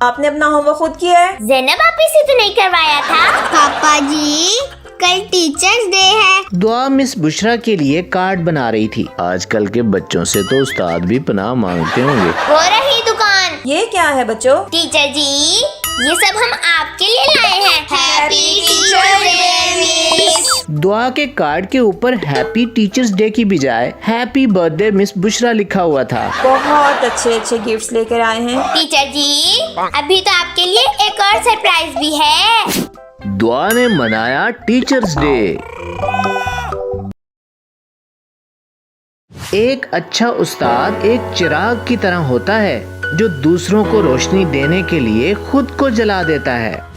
आपने अपना होमवर्क खुद किया है? ज़ैनब आपी से तो नहीं करवाया था। पापा जी, कल टीचर्स डे है। दुआ मिस बुशरा के लिए कार्ड बना रही थी। आजकल के बच्चों से तो उस्ताद भी पनाह मांगते होंगे। वो रही दुकान। ये क्या है बच्चों? टीचर जी, ये सब हम आपके लिए लाए हैं। Happy teachers day miss. दुआ के कार्ड के ऊपर हैप्पी टीचर्स डे की बजाय हैप्पी बर्थडे मिस बुशरा लिखा हुआ था। बहुत अच्छे अच्छे गिफ्ट्स लेकर आए हैं। टीचर जी, अभी तो आपके लिए एक और सरप्राइज भी है। दुआ ने मनाया टीचर्स डे। एक अच्छा उस्ताद एक चिराग की तरह होता है जो दूसरों को रोशनी देने के लिए खुद को जला देता है।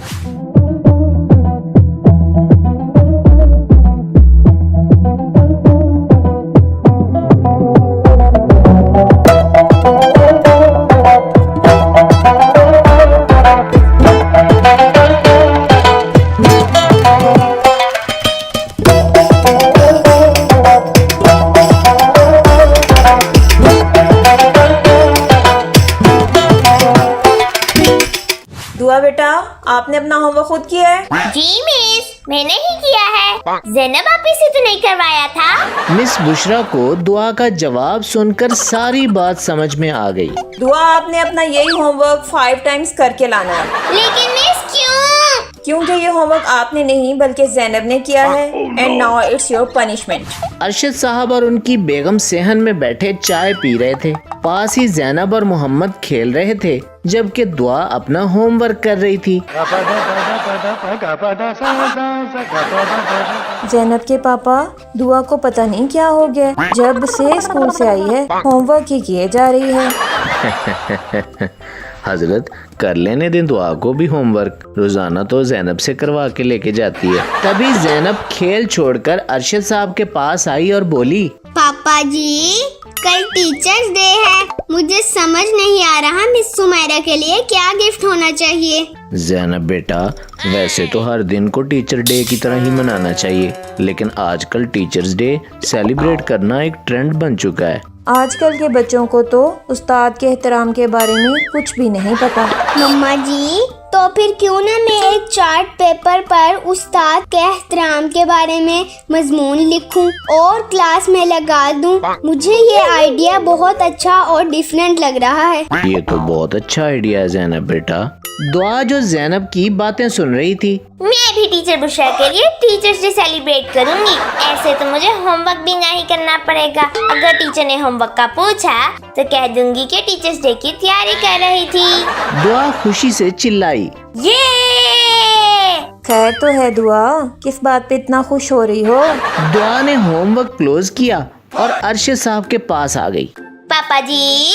दुआ बेटा, आपने अपना होमवर्क खुद किया है? जी मिस, मैंने ही किया है। ज़ैनब आपी से तो नहीं करवाया था। मिस बुशरा को दुआ का जवाब सुनकर सारी बात समझ में आ गई। दुआ, आपने अपना यही होमवर्क 5 टाइम्स करके लाना है। लेकिन मिस क्यों? क्योंकि ये होमवर्क आपने नहीं बल्कि ज़ैनब ने किया है। And now it's your punishment. Arshad साहब और उनकी बेगम सेहन में बैठे चाय पी रहे थे। पास ही ज़ैनब और मोहम्मद खेल रहे थे, जबकि दुआ अपना होमवर्क कर रही थी। ज़ैनब के पापा, दुआ को पता नहीं क्या हो गया, जब से स्कूल से आई है होमवर्क ही किए जा रही है। हजरत, कर लेने दें दुआ को भी होमवर्क। रोजाना तो ज़ैनब से करवा के लेके जाती है। तभी ज़ैनब खेल छोड़कर अरशद साहब के पास आई और बोली, पापा जी, कल टीचर्स डे है। मुझे समझ नहीं आ रहा मिस सुमैरा के लिए क्या गिफ्ट होना चाहिए। ज़ैनब बेटा, वैसे तो हर दिन को टीचर डे की तरह ही मनाना चाहिए, लेकिन आजकल टीचर्स डे सेलिब्रेट करना एक ट्रेंड बन चुका है। आजकल के बच्चों को तो उस्ताद के एहतराम के बारे में कुछ भी नहीं पता। मम्मा जी, तो फिर क्यों ना मैं एक चार्ट पेपर पर उस्ताद के एहतराम के बारे में मजमून लिखूं और क्लास में लगा दूं। मुझे ये आइडिया बहुत अच्छा और डिफरेंट लग रहा है। ये तो बहुत अच्छा आइडिया है ज़ैनब बेटा। दुआ जो ज़ैनब की बातें सुन रही थी, मैं भी टीचर बुशरा के लिए टीचर्स डे सेलिब्रेट करूंगी। ऐसे तो मुझे होमवर्क भी नहीं करना पड़ेगा। अगर टीचर ने होमवर्क का पूछा तो कह दूंगी कि टीचर्स डे की तैयारी कर रही थी। दुआ खुशी से चिल्लाई, ये खैर तो है दुआ, किस बात पे इतना खुश हो रही हो? दुआ ने होमवर्क क्लोज किया और अरशद साहब के पास आ गई। पापा जी,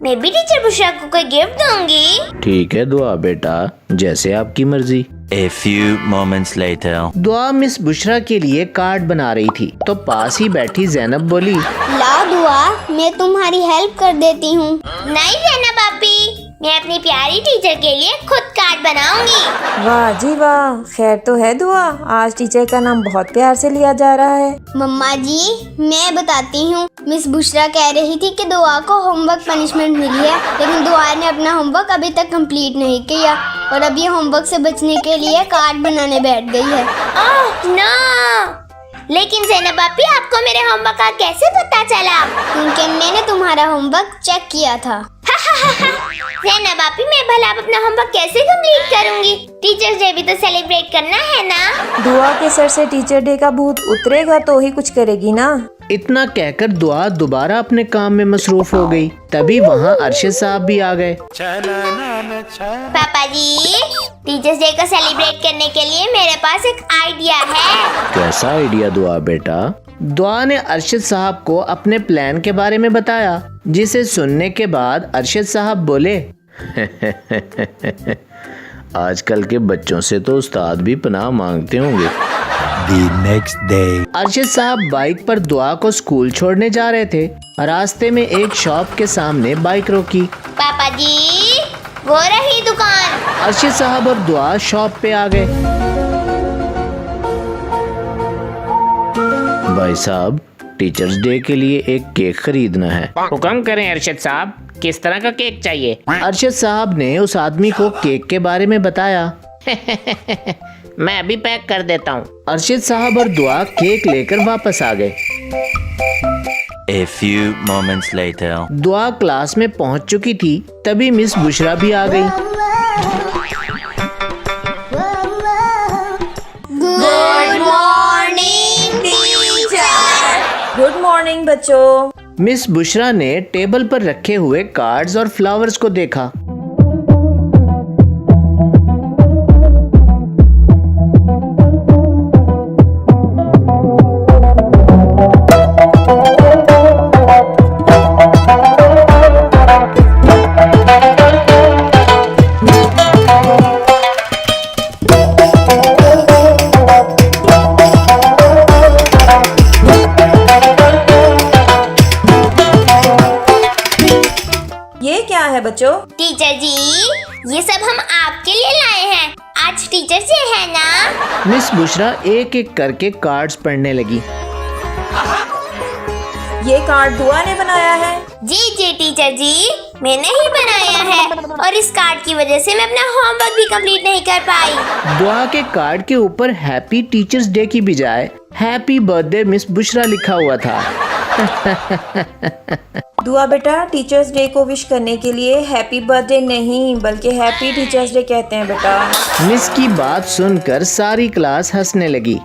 मैं भी टीचर बुशरा को कोई गिफ्ट दूंगी। ठीक है दुआ बेटा, जैसे आपकी मर्जी। A few moments later. दुआ मिस बुशरा के लिए कार्ड बना रही थी तो पास ही बैठी ज़ैनब बोली, ला दुआ, मैं तुम्हारी हेल्प कर देती हूँ। नहीं ज़ैनब आपी, मैं अपनी प्यारी टीचर के लिए खुद कार्ड बनाऊंगी। वाह जी वाह, खैर तो है दुआ, आज टीचर का नाम बहुत प्यार से लिया जा रहा है। मम्मा जी, मैं बताती हूँ। मिस बुशरा कह रही थी कि दुआ को होमवर्क पनिशमेंट मिली है, लेकिन दुआ ने अपना होमवर्क अभी तक कंप्लीट नहीं किया और अब ये होमवर्क से बचने के लिए कार्ड बनाने बैठ गई है। Oh no! लेकिन ज़ैनब आपी, आपको मेरे होमवर्क का कैसे पता चला? क्योंकि मैंने तुम्हारा होमवर्क चेक किया था। ज़ैनब आपी, मैं भला अब अपना होमवर्क कैसे कंप्लीट करूंगी? टीचर्स डे भी तो सेलिब्रेट करना है ना। दुआ के सर से टीचर डे का भूत उतरेगा तो ही कुछ करेगी ना। इतना कहकर दुआ दोबारा अपने काम में मसरूफ हो गई। तभी वहाँ अरशद साहब भी आ गए। पापा जी, टीचर्स डे को सेलिब्रेट करने के लिए मेरे पास एक आइडिया है। कैसा आइडिया दुआ बेटा? दुआ ने अरशद साहब को अपने प्लान के बारे में बताया, जिसे सुनने के बाद अरशद साहब बोले, आजकल के बच्चों से तो उस्ताद भी पनाह मांगते होंगे। The next day. अरशद साहब बाइक पर दुआ को स्कूल छोड़ने जा रहे थे। रास्ते में एक शॉप के सामने बाइक रोकी। पापा जी, वो रही दुकान। अरशद साहब और दुआ शॉप पे आ गए। भाई साहब, टीचर्स डे के लिए एक केक खरीदना है। हुक्म करें अरशद साहब, किस तरह का केक चाहिए? अरशद साहब ने उस आदमी को केक के बारे में बताया। मैं अभी पैक कर देता हूँ। अरशद साहब और दुआ केक लेकर वापस आ गए। A few moments later. दुआ क्लास में पहुंच चुकी थी, तभी मिस बुशरा भी आ गई। Good morning teacher. Good morning बच्चों। मिस बुशरा ने टेबल पर रखे हुए कार्ड्स और फ्लावर्स को देखा। ये क्या है बच्चों? टीचर जी, ये सब हम आपके लिए लाए हैं। आज टीचर डे है ना? मिस बुशरा एक एक करके कार्ड्स पढ़ने लगी। ये कार्ड दुआ ने बनाया है। जी टीचर जी, मैंने ही बनाया है और इस कार्ड की वजह से मैं अपना होमवर्क भी कंप्लीट नहीं कर पाई। दुआ के कार्ड के ऊपर हैप्पी टीचर्स डे की बजाय हैप्पी बर्थडे मिस बुशरा लिखा हुआ था। दुआ बेटा, टीचर्स डे को विश करने के लिए हैप्पी बर्थडे नहीं बल्कि हैप्पी टीचर्स डे कहते हैं बेटा। मिस की बात सुनकर सारी क्लास हंसने लगी।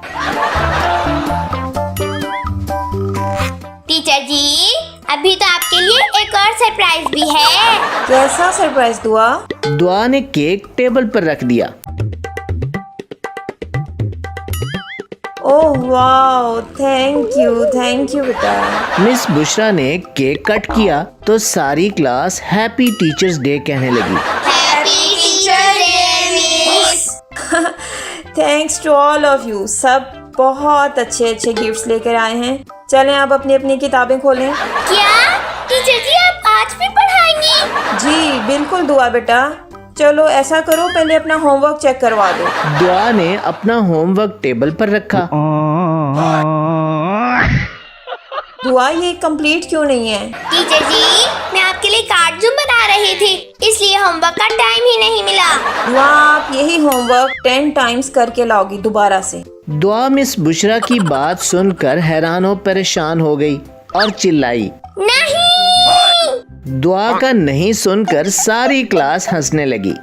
टीचर जी, अभी तो आपके लिए एक और सरप्राइज भी है। कैसा सरप्राइज दुआ? दुआ ने केक टेबल पर रख दिया। ओह वाओ, थैंक यू बेटा। मिस बुशरा ने केक कट किया तो सारी क्लास हैप्पी टीचर्स डे कहने लगी। Happy teacher day miss. Thanks to all of you. सब बहुत अच्छे अच्छे गिफ्ट्स लेकर आए हैं। चलें आप अपनी अपनी किताबें खोलें। क्या टीचर जी, आप आज भी पढ़ाएंगे? जी बिल्कुल दुआ बेटा। चलो ऐसा करो, पहले अपना होमवर्क चेक करवा दो। दुआ ने अपना होमवर्क टेबल पर रखा। दुआ ये कंप्लीट क्यों नहीं है? टीचर जी, मैं आपके लिए कार्ड जो बना रही थी, इसलिए होमवर्क का टाइम ही नहीं मिला। दुआ आप यही होमवर्क 10 टाइम्स करके लाओगी दोबारा से। दुआ मिस बुशरा की बात सुनकर हैरान और परेशान हो गई और चिल्लाई। नहीं। दुआ का नहीं सुनकर सारी क्लास हंसने लगी।